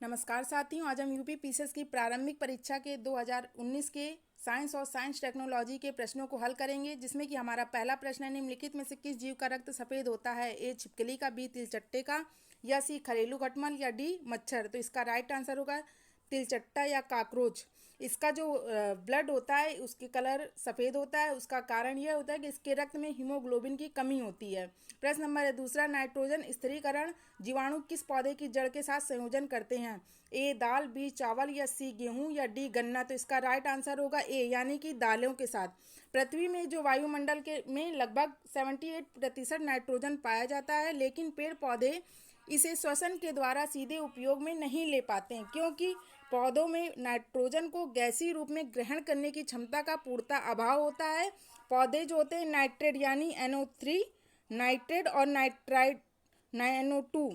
नमस्कार साथियों, आज हम यूपी पीसीएस की प्रारंभिक परीक्षा के 2019 के साइंस और साइंस टेक्नोलॉजी के प्रश्नों को हल करेंगे, जिसमें कि हमारा पहला प्रश्न है, निम्नलिखित में से किस जीव का रक्त सफ़ेद होता है? ए छिपकली का, बी तिलचट्टे का, या सी घरेलू खटमल, या डी मच्छर। तो इसका राइट आंसर होगा तिलचट्टा या काकरोच। इसका जो ब्लड होता है उसके कलर सफ़ेद होता है। उसका कारण यह होता है कि इसके रक्त में हीमोग्लोबिन की कमी होती है। प्रश्न नंबर है दूसरा, नाइट्रोजन स्थिरीकरण जीवाणु किस पौधे की जड़ के साथ संयोजन करते हैं? ए दाल, बी चावल, या सी गेहूं, या डी गन्ना। तो इसका राइट आंसर होगा ए, यानी कि दालों के साथ। पृथ्वी में जो वायुमंडल के में लगभग 78% नाइट्रोजन पाया जाता है, लेकिन पेड़ पौधे इसे श्वसन के द्वारा सीधे उपयोग में नहीं ले पाते हैं, क्योंकि पौधों में नाइट्रोजन को गैसीय रूप में ग्रहण करने की क्षमता का पूर्णतः अभाव होता है। पौधे जो होते हैं नाइट्रेट यानी NO3 नाइट्रेट और नाइट्राइड NO2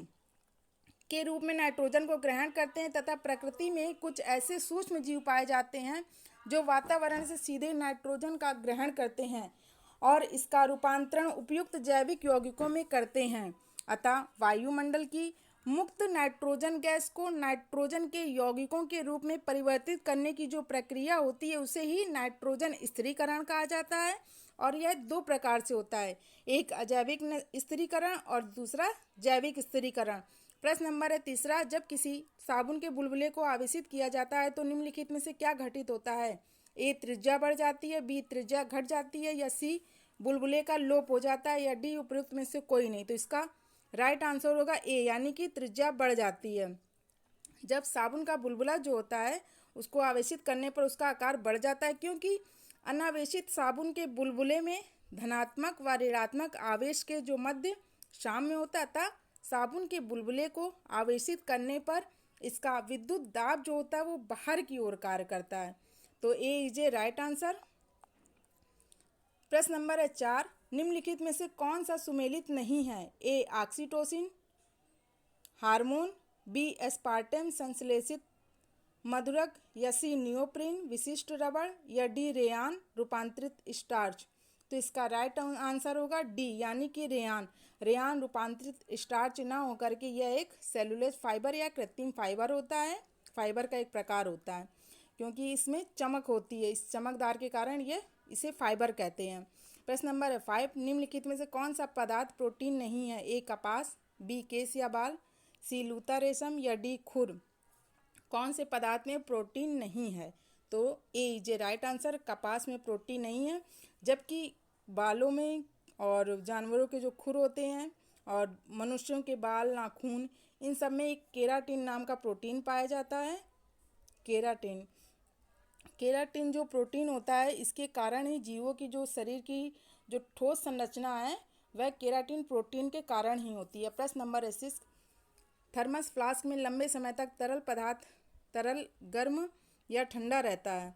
के रूप में नाइट्रोजन को ग्रहण करते हैं, तथा प्रकृति में कुछ ऐसे सूक्ष्म जीव पाए जाते हैं जो वातावरण से सीधे नाइट्रोजन का ग्रहण करते हैं और इसका रूपांतरण उपयुक्त जैविक यौगिकों में करते हैं। अतः वायुमंडल की मुक्त नाइट्रोजन गैस को नाइट्रोजन के यौगिकों के रूप में परिवर्तित करने की जो प्रक्रिया होती है उसे ही नाइट्रोजन स्थिरीकरण कहा जाता है, और यह दो प्रकार से होता है, एक अजैविक स्थिरीकरण और दूसरा जैविक स्थिरीकरण। प्रश्न नंबर है तीसरा, जब किसी साबुन के बुलबुले को आवेशित किया जाता है तो निम्नलिखित में से क्या घटित होता है? ए त्रिज्या बढ़ जाती है, बी त्रिज्या घट जाती है, या सी बुलबुले का लोप हो जाता है, या डी उपयुक्त में से कोई नहीं। तो इसका राइट आंसर होगा ए, यानी कि त्रिज्या बढ़ जाती है। जब साबुन का बुलबुला जो होता है उसको आवेशित करने पर उसका आकार बढ़ जाता है, क्योंकि अनावेशित साबुन के बुलबुले में धनात्मक व ऋणात्मक आवेश के जो मध्य साम्य होता था, साबुन के बुलबुले को आवेशित करने पर इसका विद्युत दाब जो होता है वो बाहर की ओर कार्य करता है। तो ए इज ए राइट आंसर। प्रश्न नंबर है 4, निम्नलिखित में से कौन सा सुमेलित नहीं है? ए ऑक्सीटोसिन हार्मोन, बी एस्पार्टेम संश्लेषित मधुरक, या सी नियोप्रिन विशिष्ट रबड़, या डी रेयान रूपांतरित स्टार्च। तो इसका राइट आंसर होगा डी, यानी कि रेयान। रेयान रूपांतरित स्टार्च ना होकर के यह एक सेलुलोज फाइबर या कृत्रिम फाइबर होता है, फाइबर का एक प्रकार होता है, क्योंकि इसमें चमक होती है, इस चमकदार के कारण ये इसे फाइबर कहते हैं। प्रश्न नंबर है 5, निम्नलिखित में से कौन सा पदार्थ प्रोटीन नहीं है? ए कपास, बी केस या बाल, सी लूता रेशम, या डी खुर। कौन से पदार्थ में प्रोटीन नहीं है? तो ए इज ए राइट आंसर, कपास में प्रोटीन नहीं है, जबकि बालों में और जानवरों के जो खुर होते हैं और मनुष्यों के बाल, नाखून, इन सब में एक केराटिन नाम का प्रोटीन पाया जाता है। केराटिन केराटिन जो प्रोटीन होता है, इसके कारण ही जीवों की जो शरीर की जो ठोस संरचना है वह केराटिन प्रोटीन के कारण ही होती है। प्रश्न नंबर 6, थर्मस फ्लास्क में लंबे समय तक तरल पदार्थ तरल गर्म या ठंडा रहता है,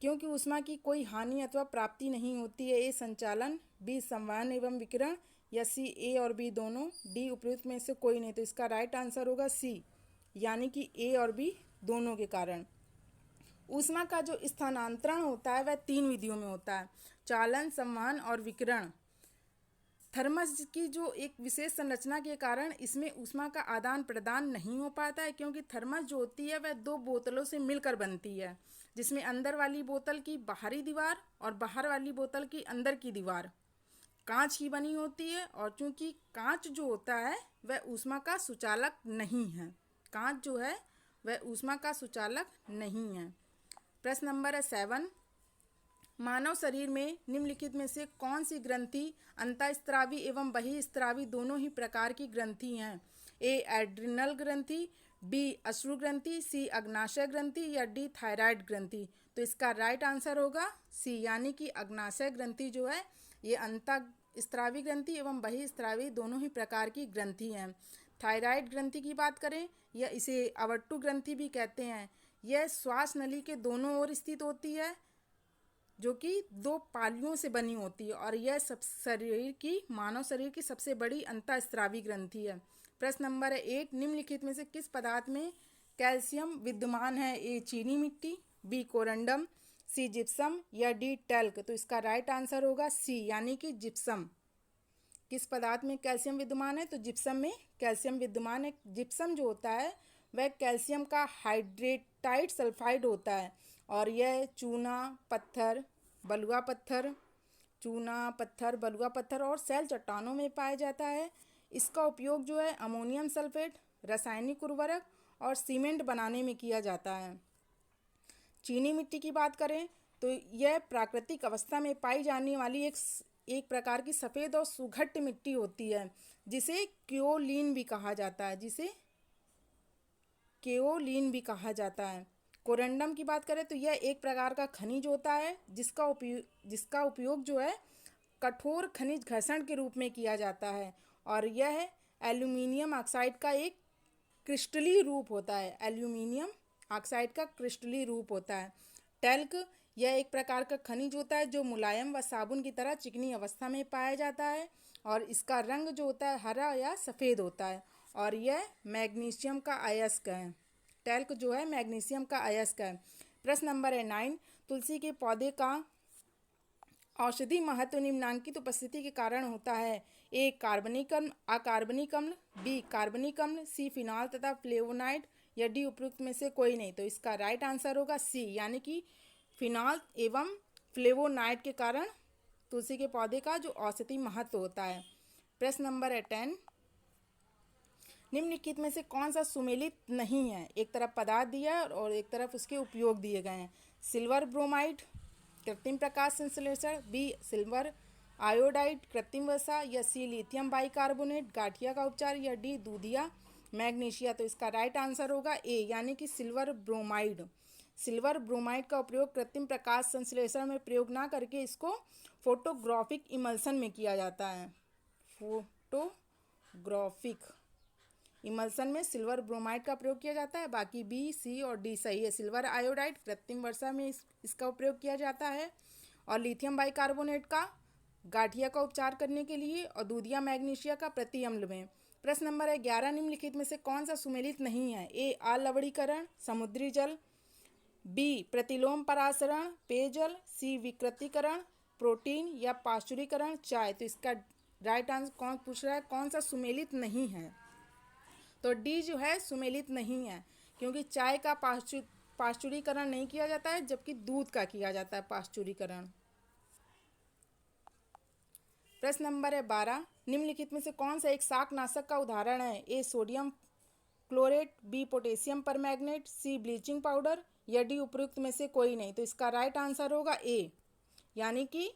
क्योंकि ऊष्मा की कोई हानि अथवा प्राप्ति नहीं होती है। ए संचालन, बी संवहन एवं विकिरण, या सी ए और बी दोनों, डी उपयुक्त में से कोई नहीं। तो इसका राइट आंसर होगा सी, यानी कि ए और बी दोनों के कारण। ऊष्मा का जो स्थानांतरण होता है वह 3 विधियों में होता है, चालन, संवहन और विकिरण। थर्मस की जो एक विशेष संरचना के कारण इसमें ऊष्मा का आदान प्रदान नहीं हो पाता है, क्योंकि थर्मस जो होती है वह 2 बोतलों से मिलकर बनती है, जिसमें अंदर वाली बोतल की बाहरी दीवार और बाहर वाली बोतल की अंदर की दीवार कांच की बनी होती है। और चूंकि कांच जो होता है वह ऊष्मा का सुचालक नहीं है, कांच जो है वह ऊष्मा का सुचालक नहीं है। प्रश्न नंबर है 7, मानव शरीर में निम्नलिखित में से कौन सी ग्रंथि अंतःस्रावी एवं बहिःस्रावी दोनों ही प्रकार की ग्रंथि हैं? ए एड्रिनल ग्रंथि, बी अश्रु ग्रंथि, सी अग्नाशय ग्रंथि, या डी थायराइड ग्रंथि। तो इसका राइट आंसर होगा सी, यानी कि अग्नाशय ग्रंथि जो है ये अंतःस्रावी ग्रंथि एवं बहिःस्रावी दोनों ही प्रकार की ग्रंथि हैं। थायराइड ग्रंथि की बात करें, या इसे अवट्टु ग्रंथि भी कहते हैं, यह श्वास नली के दोनों ओर स्थित होती है, जो कि 2 पालियों से बनी होती है, और यह मानव शरीर की सबसे बड़ी अंतःस्रावी ग्रंथि है। प्रश्न नंबर 8, निम्नलिखित में से किस पदार्थ में कैल्शियम विद्यमान है? ए चीनी मिट्टी, बी कोरंडम, सी जिप्सम, या डी टैल्क। तो इसका राइट आंसर होगा सी, यानी कि जिप्सम। किस पदार्थ में कैल्शियम विद्यमान है? तो जिप्सम में कैल्शियम विद्यमान है। जिप्सम जो होता है वह कैल्शियम का हाइड्रेटाइड सल्फाइड होता है और यह चूना पत्थर, बलुआ पत्थर, चूना पत्थर, बलुआ पत्थर और सेल चट्टानों में पाया जाता है। इसका उपयोग जो है अमोनियम सल्फेट, रासायनिक उर्वरक और सीमेंट बनाने में किया जाता है। चीनी मिट्टी की बात करें तो यह प्राकृतिक अवस्था में पाई जाने वाली एक प्रकार की सफ़ेद और सुघट्ट मिट्टी होती है जिसे क्योलिन भी कहा जाता है, कोरंडम की बात करें तो यह एक प्रकार का खनिज होता है जिसका उपयोग जो है कठोर खनिज घर्षण के रूप में किया जाता है और यह एल्यूमिनियम ऑक्साइड का एक क्रिस्टलीय रूप होता है। एल्यूमिनियम ऑक्साइड का क्रिस्टलीय रूप होता है। टैल्क यह एक प्रकार का खनिज होता है जो मुलायम व साबुन की तरह चिकनी अवस्था में पाया जाता है और इसका रंग जो होता है हरा या सफ़ेद होता है और यह मैग्नीशियम का अयस्क है। टैल्क जो है मैग्नीशियम का अयस्क है। प्रश्न नंबर है 9, तुलसी के पौधे का औषधि महत्व निम्नांकित उपस्थिति के कारण होता है। ए कार्बनिक अम्ल, अकार्बनिक अम्ल, बी कार्बनिक अम्ल, सी फिनॉल तथा फ्लेवोनाइड या डी उपयुक्त में से कोई नहीं। तो इसका राइट आंसर होगा सी, यानी कि फिनॉल एवं फ्लेवोनाइड के कारण तुलसी के पौधे का जो औषधि महत्व होता है। प्रश्न नंबर है 10, निम्नलिखित में से कौन सा सुमेलित नहीं है। एक तरफ पदार्थ दिया है और एक तरफ उसके उपयोग दिए गए हैं। सिल्वर ब्रोमाइड कृत्रिम प्रकाश संश्लेषण, बी सिल्वर आयोडाइड कृत्रिम वसा या सी लिथियम बाइकार्बोनेट गाठिया का उपचार या डी दूधिया मैग्नीशिया। तो इसका राइट आंसर होगा ए, यानी कि सिल्वर ब्रोमाइड। सिल्वर ब्रोमाइड का उपयोग कृत्रिम प्रकाश संश्लेषण में प्रयोग ना करके इसको फोटोग्राफिक इमल्सन में किया जाता है। फोटोग्राफिक इमल्सन में सिल्वर ब्रोमाइड का प्रयोग किया जाता है। बाकी बी, सी और डी सही है। सिल्वर आयोडाइड कृत्रिम वर्षा में इसका उपयोग किया जाता है और लिथियम बाइकार्बोनेट का गाठिया का उपचार करने के लिए और दूधिया मैग्नीशिया का प्रति अम्ल में। प्रश्न नंबर है 11, निम्नलिखित में से कौन सा सुमेलित नहीं है। ए अलवणीकरण समुद्री जल, बी प्रतिलोम परासरण पेयजल, सी विकृतीकरण प्रोटीन या पाश्चुरीकरण चाय। तो इसका राइट आंसर कौन पूछ रहा है, कौन सा सुमेलित नहीं है। तो डी जो है सुमेलित नहीं है क्योंकि चाय का पाश्चुरीकरण नहीं किया जाता है जबकि दूध का किया जाता है पाश्चुरीकरण। प्रश्न नंबर है 12, निम्नलिखित में से कौन सा एक शाकनाशक का उदाहरण है। A sodium chlorate, B potassium permanganate, C bleaching powder या डी उपयुक्त में से कोई नहीं। तो इसका राइट आंसर होगा ए, यानी कि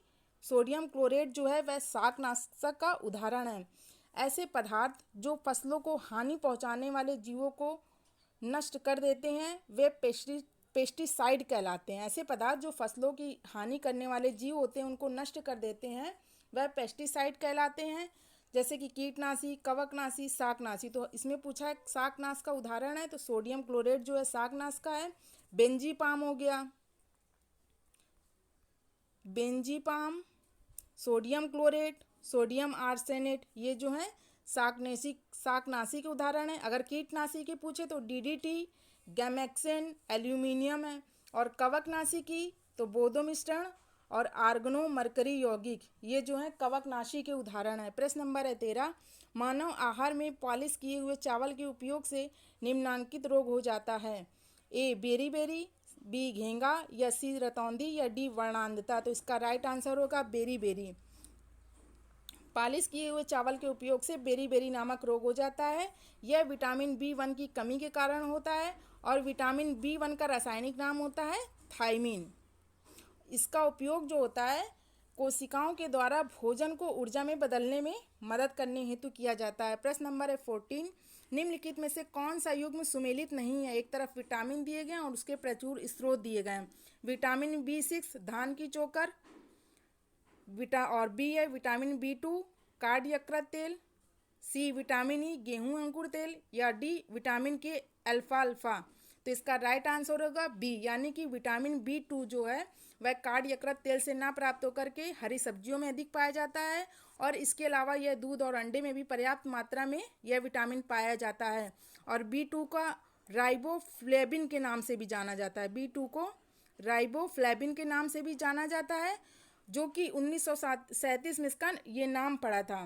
सोडियम क्लोरेट जो है वह शाकनाशक का उदाहरण है। ऐसे पदार्थ जो फसलों को हानि पहुंचाने वाले जीवों को नष्ट कर देते हैं वे पेस्टिसाइड कहलाते हैं। ऐसे पदार्थ जो फसलों की हानि करने वाले जीव होते हैं उनको नष्ट कर देते हैं वह पेस्टिसाइड कहलाते हैं, जैसे कि कीटनाशी, कवकनाशी, शाकनाशी। तो इसमें पूछा है शाकनाश का उदाहरण है तो सोडियम क्लोरेट जो है शाकनाश का है। बेंजीपाम हो गया, बेंजीपाम, सोडियम क्लोरेट, सोडियम आर्सेनेट, ये जो है शाकनाशी के उदाहरण है। अगर कीटनाशी के पूछे तो डीडीटी, गैमेक्सिन, एल्यूमिनियम है और कवकनाशी की तो बोधो मिश्रण और आर्गनो मरकरी यौगिक, ये जो है कवकनाशी के उदाहरण है। प्रश्न नंबर है 13, मानव आहार में पॉलिश किए हुए चावल के उपयोग से निम्नांकित रोग हो जाता है। ए बेरीबेरी, बी घेंगा या सी रतौंधी या डी वर्णांधता। तो इसका राइट आंसर होगा बेरीबेरी। पॉलिश किए हुए चावल के उपयोग से बेरीबेरी नामक रोग हो जाता है। यह विटामिन B1 की कमी के कारण होता है और विटामिन B1 का रासायनिक नाम होता है थायमीन। इसका उपयोग जो होता है कोशिकाओं के द्वारा भोजन को ऊर्जा में बदलने में मदद करने हेतु किया जाता है। प्रश्न नंबर है 14, निम्नलिखित में से कौन सा युग्म सुमेलित नहीं है। एक तरफ विटामिन दिए गए और उसके प्रचुर स्रोत दिए गए हैं। विटामिन B6 धान की चोकर और बी है विटामिन B2 कार्ड यकृत तेल, सी विटामिन ई गेहूं अंकुर तेल या डी विटामिन के अल्फा। तो इसका राइट आंसर होगा बी, यानी कि विटामिन B2 जो है वह कार्ड यकृत तेल से ना प्राप्त होकर के हरी सब्जियों में अधिक पाया जाता है और इसके अलावा यह दूध और अंडे में भी पर्याप्त मात्रा में यह विटामिन पाया जाता है। और B2 का राइबोफ्लेविन के नाम से भी जाना जाता है। B2 को राइबोफ्लेविन के नाम से भी जाना जाता है जो कि 1937 में इसका ये नाम पड़ा था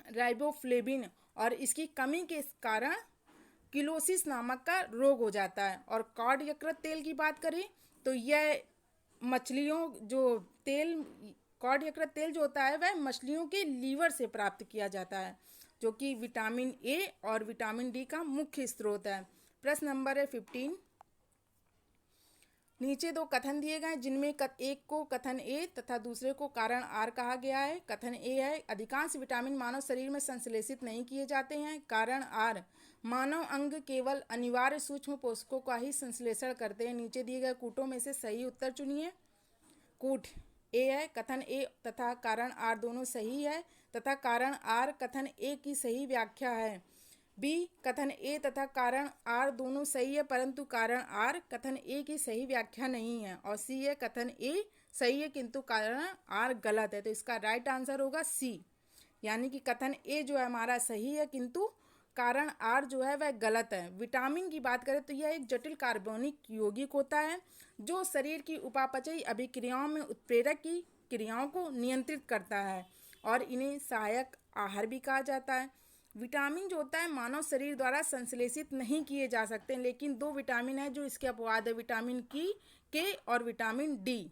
राइबोफ्लेविन, और इसकी कमी के कारण किलोसिस नामक का रोग हो जाता है। और कॉड यकृत तेल की बात करें तो यह मछलियों जो तेल कॉड यकृत तेल जो होता है वह मछलियों के लीवर से प्राप्त किया जाता है, जो कि विटामिन ए और विटामिन डी का मुख्य स्रोत है। प्रश्न नंबर है 15। नीचे दो कथन दिए गए जिनमें एक को कथन ए तथा दूसरे को कारण आर कहा गया है। कथन ए है, अधिकांश विटामिन मानव शरीर में संश्लेषित नहीं किए जाते हैं। कारण आर, मानव अंग केवल अनिवार्य सूक्ष्म पोषकों का ही संश्लेषण करते हैं। नीचे दिए गए कूटों में से सही उत्तर चुनिए। कूट ए है, कथन ए तथा कारण आर दोनों सही है तथा कारण आर कथन ए की सही व्याख्या है। बी, कथन ए तथा कारण आर दोनों सही है परंतु कारण आर कथन ए की सही व्याख्या नहीं है। और सी है, कथन ए सही है किंतु कारण आर गलत है। तो इसका राइट आंसर होगा सी, यानी कि कथन ए जो है हमारा सही है किंतु कारण आर जो है वह गलत है। विटामिन की बात करें तो यह एक जटिल कार्बनिक यौगिक होता है जो शरीर की उपापचयी अभिक्रियाओं में उत्प्रेरक की क्रियाओं को नियंत्रित करता है और इन्हें सहायक आहार भी कहा जाता है। विटामिन जो होता है मानव शरीर द्वारा संश्लेषित नहीं किए जा सकते, लेकिन दो विटामिन है जो इसके अपवाद है, विटामिन के और विटामिन डी।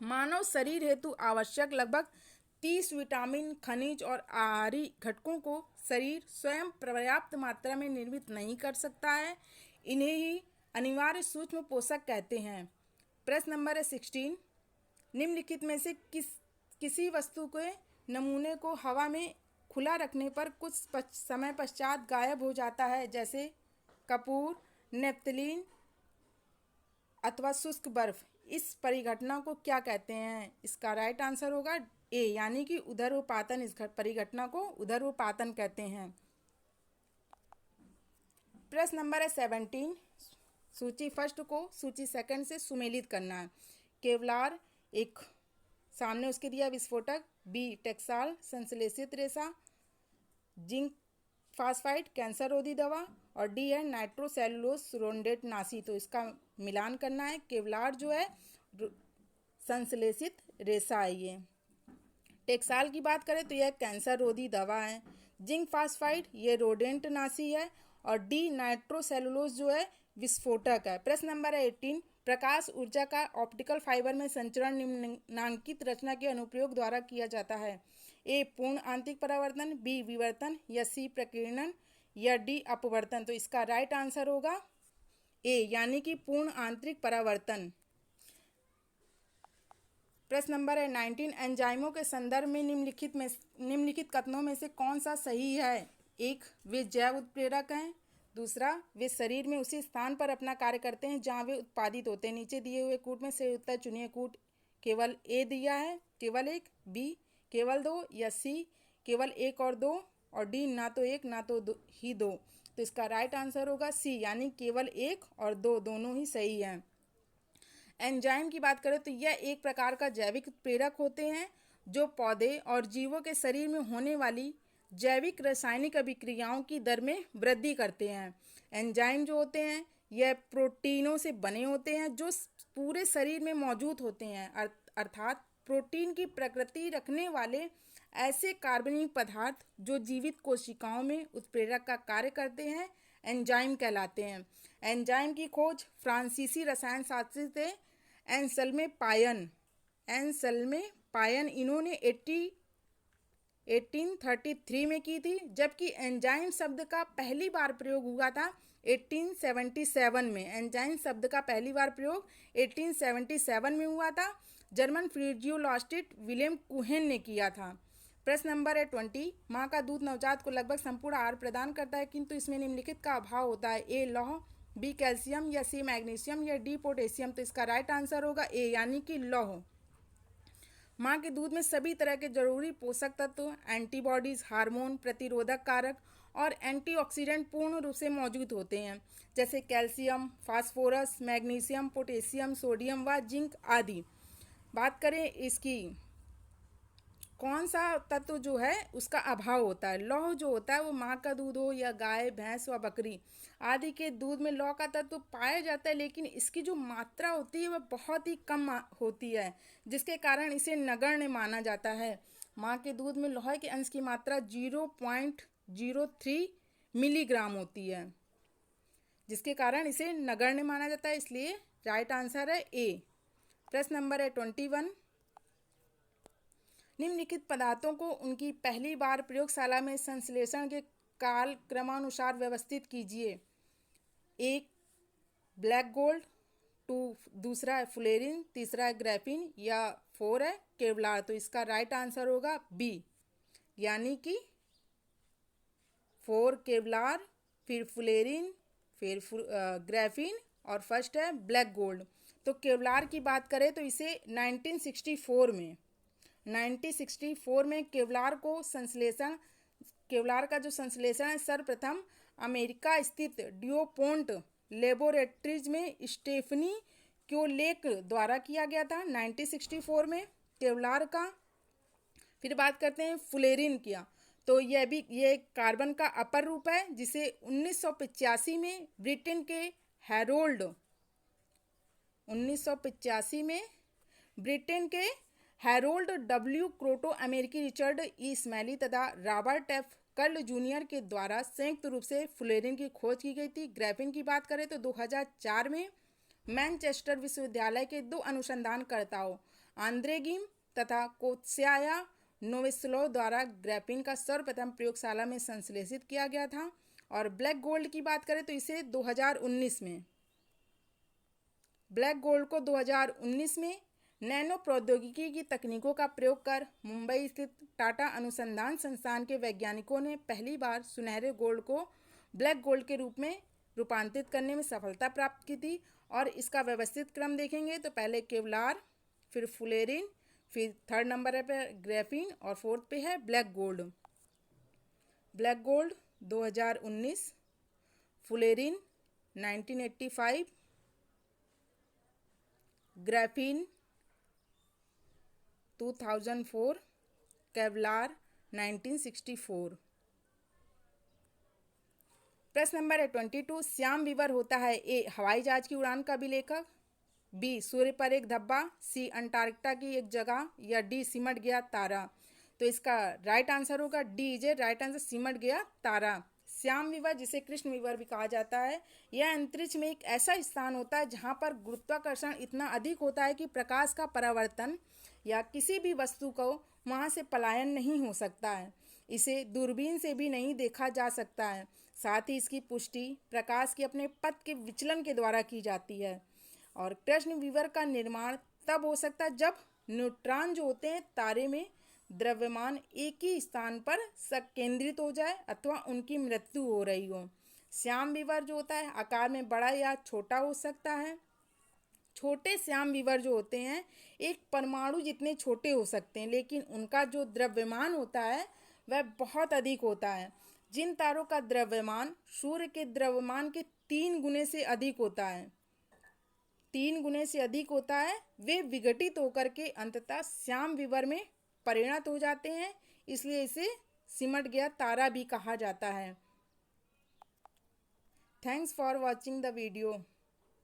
मानव शरीर हेतु आवश्यक लगभग 30 विटामिन, खनिज और आहारी घटकों को शरीर स्वयं पर्याप्त मात्रा में निर्मित नहीं कर सकता है। इन्हें ही अनिवार्य सूक्ष्म पोषक कहते हैं। प्रश्न नंबर है 16। निम्नलिखित में से किसी वस्तु के नमूने को हवा में खुला रखने पर कुछ समय पश्चात गायब हो जाता है, जैसे कपूर, नेप्थलीन अथवा शुष्क बर्फ। इस परिघटना को क्या कहते हैं? इसका राइट आंसर होगा ए, यानी कि उदरपातन। इस परिघटना को उदरपातन कहते हैं। प्रश्न नंबर है 17। सूची फर्स्ट को सूची सेकंड से सुमेलित करना है। केवलार एक, सामने उसके दिया विस्फोटक। बी, टेक्साल संश्लेषित रेशा। जिंक फास्फाइड कैंसर रोधी दवा। और डी है नाइट्रोसेलुलोस रोडेंट नाशी। तो इसका मिलान करना है। केवलार जो है संश्लेषित रेशा है। ये टेक्साल की बात करें तो यह कैंसर रोधी दवा है। जिंक फास्फाइड ये रोडेंट नाशी है। और डी नाइट्रोसेलुलोस जो है विस्फोटक है। प्रश्न नंबर है 18। प्रकाश ऊर्जा का ऑप्टिकल फाइबर में संचरण निम्नांकित रचना के अनुप्रयोग द्वारा किया जाता है। ए, पूर्ण आंतरिक परावर्तन। बी, विवर्तन। या सी, प्रकीर्णन। या डी, अपवर्तन। तो इसका राइट आंसर होगा ए, यानी कि पूर्ण आंतरिक परावर्तन। प्रश्न नंबर है 19। एंजाइमों के संदर्भ में निम्नलिखित कथनों में से कौन सा सही है? एक, वे जैव उत्प्रेरक हैं। दूसरा, वे शरीर में उसी स्थान पर अपना कार्य करते हैं जहां वे उत्पादित होते हैं। नीचे दिए हुए कूट में से उत्तर चुनिए। कूट केवल ए दिया है, केवल एक। बी, केवल दो। या सी, केवल एक और दो। और डी, ना तो एक ना तो ही दो। तो इसका राइट आंसर होगा सी, यानी केवल एक और दो दोनों ही सही हैं। एंजाइम की बात करें तो यह एक प्रकार का जैविक उत्प्रेरक होते हैं जो पौधे और जीवों के शरीर में होने वाली जैविक रासायनिक अभिक्रियाओं की दर में वृद्धि करते हैं। एंजाइम जो होते हैं यह प्रोटीनों से बने होते हैं जो पूरे शरीर में मौजूद होते हैं, अर्थात प्रोटीन की प्रकृति रखने वाले ऐसे कार्बनिक पदार्थ जो जीवित कोशिकाओं में उत्प्रेरक का कार्य करते हैं एंजाइम कहलाते हैं। एंजाइम की खोज फ्रांसीसी रसायन शास्त्री थे एंसेल्मे पायन इन्होंने 1833 में की थी, जबकि एंजाइम शब्द का पहली बार प्रयोग हुआ था 1877 में। एंजाइम शब्द का पहली बार प्रयोग 1877 में हुआ था। जर्मन फिजियोलॉजिस्ट विलियम कुहेन ने किया था। प्रश्न नंबर है 20। माँ का दूध नवजात को लगभग संपूर्ण आहार प्रदान करता है किंतु इसमें निम्नलिखित का अभाव होता है। ए, लौह। B, calcium. या सी, मैग्नीशियम। या डी, पोटेशियम। तो इसका राइट आंसर होगा ए, यानी कि लौह। माँ के दूध में सभी तरह के जरूरी पोषक तत्व, एंटीबॉडीज, हार्मोन, प्रतिरोधक कारक और एंटीऑक्सीडेंट पूर्ण रूप से मौजूद होते हैं, जैसे calcium, phosphorus, magnesium, potassium, sodium व जिंक आदि। बात करें इसकी कौन सा तत्व जो है उसका अभाव होता है। लौह जो होता है वो माँ का दूध हो या गाय, भैंस व बकरी आदि के दूध में लौह का तत्व पाया जाता है, लेकिन इसकी जो मात्रा होती है वह बहुत ही कम होती है, जिसके कारण इसे नगण्य माना जाता है। माँ के दूध में लौह के अंश की मात्रा 0.03 मिलीग्राम होती है। जिसके कारण इसे नगण्य माना जाता है, इसलिए राइट आंसर है ए। प्रश्न नंबर है 21। निम्नलिखित पदार्थों को उनकी पहली बार प्रयोगशाला में संश्लेषण के काल क्रमानुसार व्यवस्थित कीजिए। एक ब्लैक गोल्ड, दूसरा है फुलेरिन, तीसरा है ग्राफीन या 4 है केवलार। तो इसका राइट आंसर होगा बी, यानी कि 4 केवलार, फिर फुलेरिन, फिर ग्राफीन और फर्स्ट है ब्लैक गोल्ड। तो केवलार की बात करें तो इसे 1964 में केवलार का जो संश्लेषण है सर्वप्रथम अमेरिका स्थित ड्यूपोंट लेबोरेटरीज में स्टेफनी क्योलेक द्वारा किया गया था 1964 में केवलार का। फिर बात करते हैं फुलेरिन किया, तो ये कार्बन का अपर रूप है जिसे 1985 में ब्रिटेन के हैरोल्ड डब्ल्यू क्रोटो, अमेरिकी रिचर्ड ई स्मैली तथा रॉबर्ट एफ कर्ल जूनियर के द्वारा संयुक्त रूप से फुलेरिन की खोज की गई थी। ग्राफीन की बात करें तो 2004 में मैनचेस्टर विश्वविद्यालय के 2 अनुसंधानकर्ताओं आंद्रे गिम तथा कोत्स्याया नोवेस्लो द्वारा ग्राफीन का सर्वप्रथम प्रयोगशाला में संश्लेषित किया गया था। और ब्लैक गोल्ड की बात करें तो इसे 2019 में नैनो प्रौद्योगिकी की तकनीकों का प्रयोग कर मुंबई स्थित टाटा अनुसंधान संस्थान के वैज्ञानिकों ने पहली बार सुनहरे गोल्ड को ब्लैक गोल्ड के रूप में रूपांतरित करने में सफलता प्राप्त की थी। और इसका व्यवस्थित क्रम देखेंगे तो पहले केवलार, फिर फुलेरिन, फिर 3rd नंबर पे ग्राफीन और 4th पे है black gold 2019, fullerene 1985, graphene 2004, Kevlar 1964। प्रश्न नंबर है 22। श्याम वीवर होता है ए हवाई जहाज की उड़ान का अभिलेखक, बी सूर्य पर एक धब्बा, सी अंटार्कटिका की एक जगह या डी सिमट गया तारा। तो इसका राइट आंसर होगा डी इज राइट आंसर, सिमट गया तारा। श्याम वीवर जिसे कृष्ण वीवर भी कहा जाता है, यह अंतरिक्ष में एक ऐसा स्थान होता है जहां पर गुरुत्वाकर्षण इतना अधिक होता है कि प्रकाश का परावर्तन या किसी भी वस्तु को वहां से पलायन नहीं हो सकता है। इसे दूरबीन से भी नहीं देखा जा सकता है। साथ ही इसकी पुष्टि प्रकाश के अपने पथ के विचलन के द्वारा की जाती है। और कृष्ण वीवर का निर्माण तब हो सकता है जब न्यूट्रॉन जो होते हैं तारे में द्रव्यमान एक ही स्थान पर केंद्रित हो जाए अथवा उनकी मृत्यु हो रही हो। श्याम वीवर जो होता है आकार में बड़ा या छोटा हो सकता है। छोटे श्याम वीवर जो होते हैं एक परमाणु जितने छोटे हो सकते हैं, लेकिन उनका जो द्रव्यमान होता है वह बहुत अधिक होता है। जिन तारों का द्रव्यमान सूर्य के द्रव्यमान के 3 गुने से अधिक होता है, वे विघटित होकर के अंततः श्याम वीवर में परिणत हो जाते हैं, इसलिए इसे सिमट गया तारा भी कहा जाता है। Thanks for watching the video.